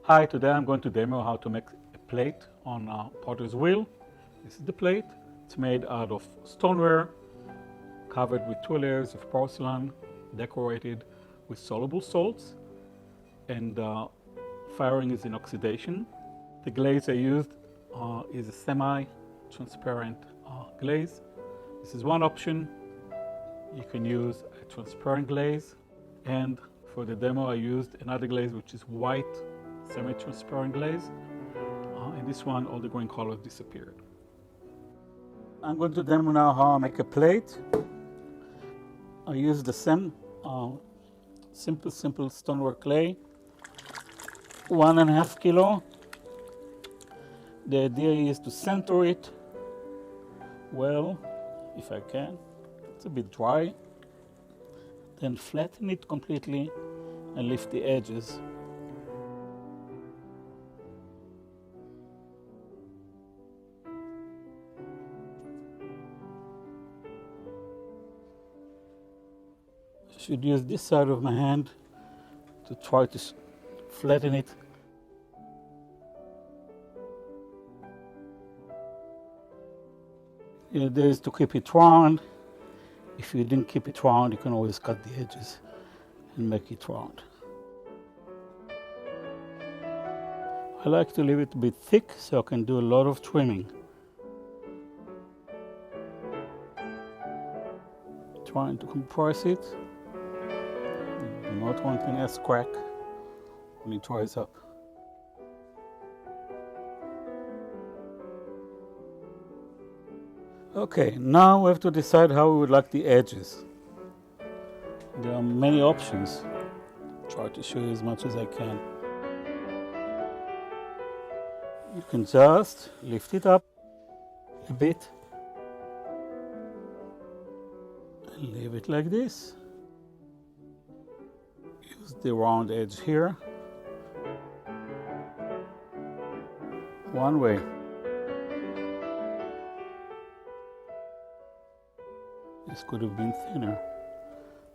Hi, today I'm going to demo how to make a plate on a potter's wheel. This is the plate. It's made out of stoneware, covered with 2 layers of porcelain, decorated with soluble salts, and firing is in oxidation. The glaze I used is a semi-transparent glaze. This is one option. You can use a transparent glaze, and for the demo I used another glaze which is white semi-transparent glaze. In this one all the green colors disappeared. I'm going to demo now how I make a plate. I use the same simple stoneware clay, 1.5 kilo. The idea is to center it well, if I can. It's a bit dry. Then flatten it completely and lift the edges. I should use this side of my hand to try to flatten it. The idea is to keep it round. If you didn't keep it round, you can always cut the edges and make it round. I like to leave it a bit thick so I can do a lot of trimming. Trying to compress it. You do not want any else crack when it dries up. Okay, now we have to decide how we would like the edges. There are many options. Try to show you as much as I can. You can just lift it up a bit and leave it like this. Use the round edge here. One way. This could have been thinner,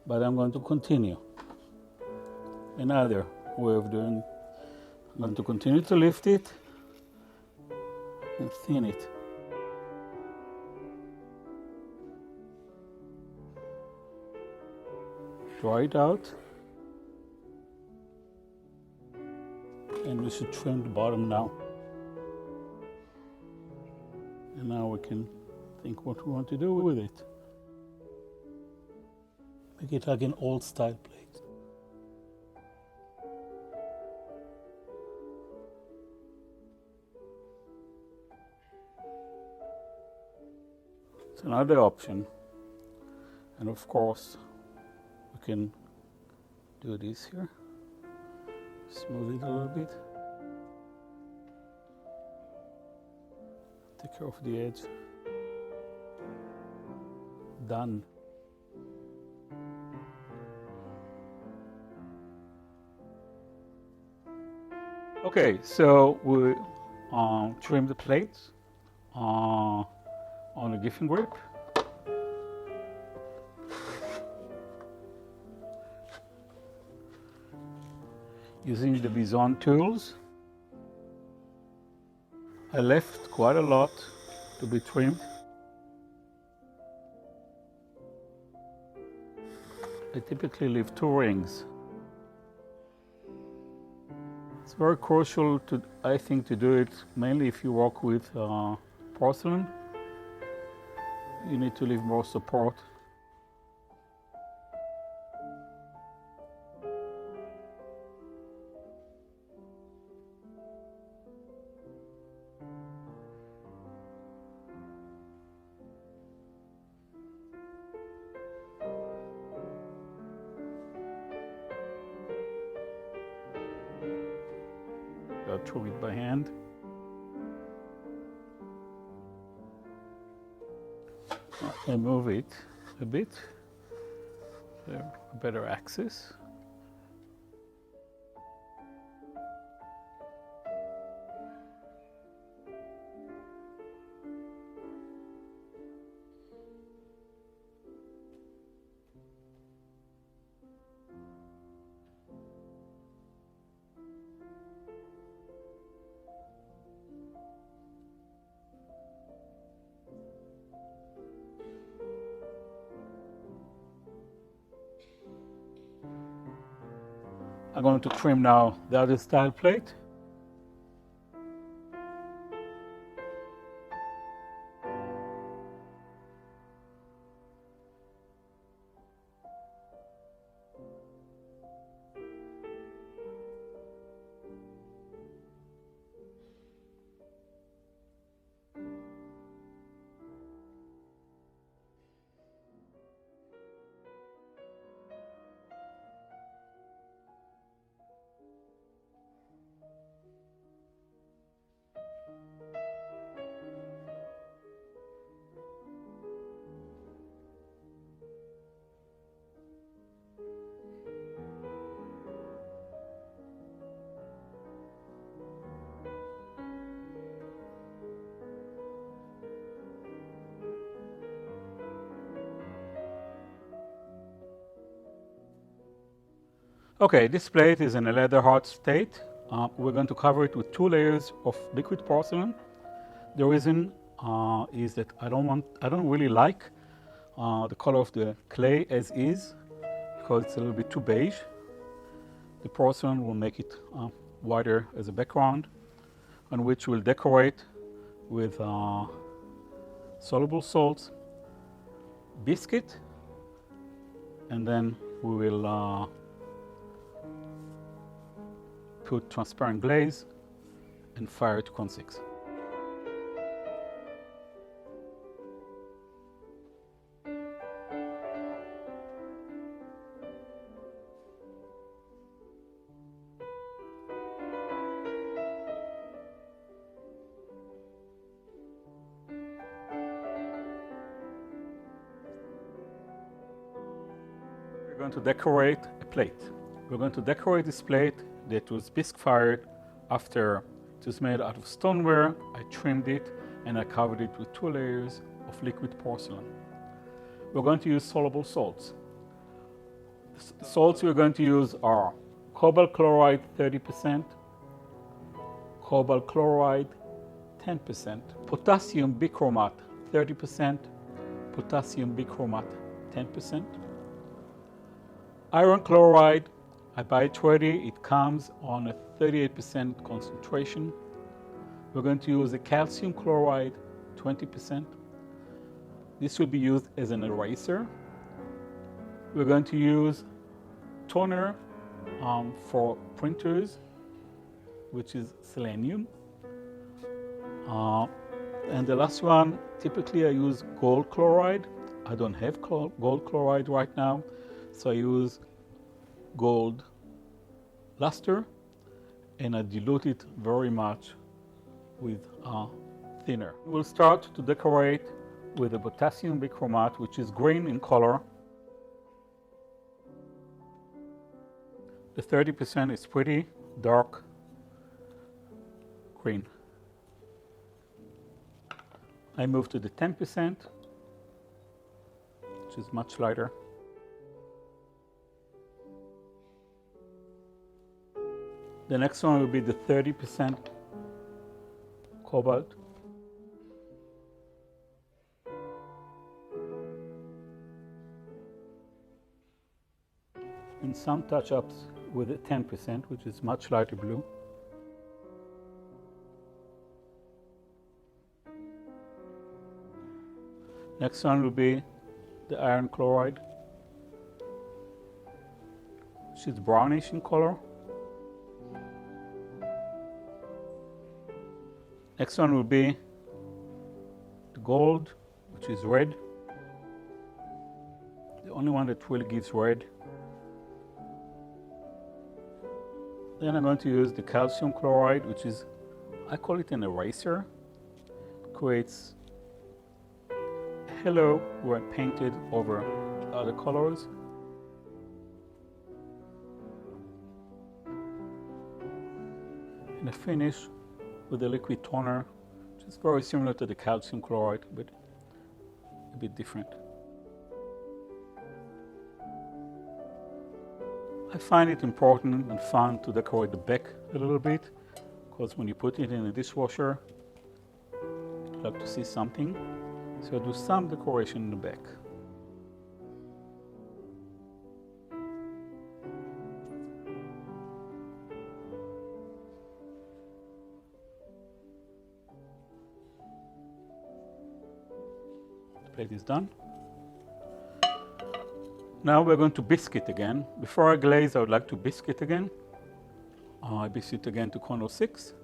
but I'm going to continue. Another way of doing it. I'm going to continue to lift it and thin it. Dry it out. And we should trim the bottom now. And now we can think what we want to do with it. Make it like an old style plate. It's another option. And of course, we can do this here. Smooth it a little bit. Take care of the edge. Done. Okay, so we trim the plates on a gibson grip. Using the bison tools. I left quite a lot to be trimmed. I typically leave 2 rings. It's very crucial I think, to do it mainly if you work with porcelain. You need to leave more support. Go through it by hand. I move it a bit, a better access. I'm going to trim now the other style plate. Okay, this plate is in a leather hard state. We're going to cover it with 2 layers of liquid porcelain. The reason is that I don't really like the color of the clay as is, because it's a little bit too beige. The porcelain will make it whiter as a background, on which we'll decorate with soluble salts, biscuit, and then we will put transparent glaze and fire to cone 6. We're going to decorate a plate. We're going to decorate this plate that was bisque fired after it was made out of stoneware. I trimmed it and I covered it with 2 layers of liquid porcelain. We're going to use soluble salts. The salts we're going to use are cobalt chloride 30%, cobalt chloride 10%, potassium bichromate 30%, potassium bichromate 10%, iron chloride. I buy it ready. It comes on a 38% concentration. We're going to use a calcium chloride 20%. This will be used as an eraser. We're going to use toner for printers, which is selenium. And the last one, typically I use gold chloride. I don't have gold chloride right now, so I use gold luster, and I dilute it very much with thinner. We'll start to decorate with the potassium bichromate, which is green in color. The 30% is pretty dark green. I move to the 10%, which is much lighter. The next one will be the 30% cobalt. And some touch-ups with the 10%, which is much lighter blue. Next one will be the iron chloride, which is brownish in color. Next one will be the gold, which is red. The only one that really gives red. Then I'm going to use the calcium chloride, which is, I call it an eraser. It creates a halo where I painted over the other colors. And I finish with a liquid toner, which is very similar to the calcium chloride, but a bit different. I find it important and fun to decorate the back a little bit, because when you put it in a dishwasher, you'd like to see something. So I do some decoration in the back. plate is done. Now we're going to bisque it again. Before I glaze, I would like to bisque it again. I bisque it again to corner 6,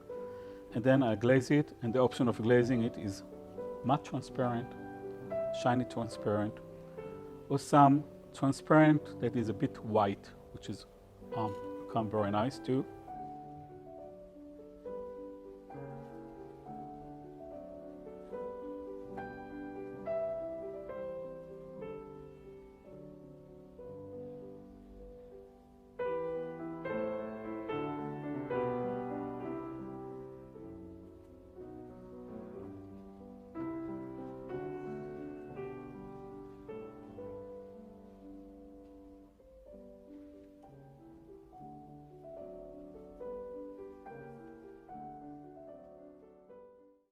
and then I glaze it, and the option of glazing it is matte transparent, shiny transparent, or some transparent that is a bit white, which is become very nice too.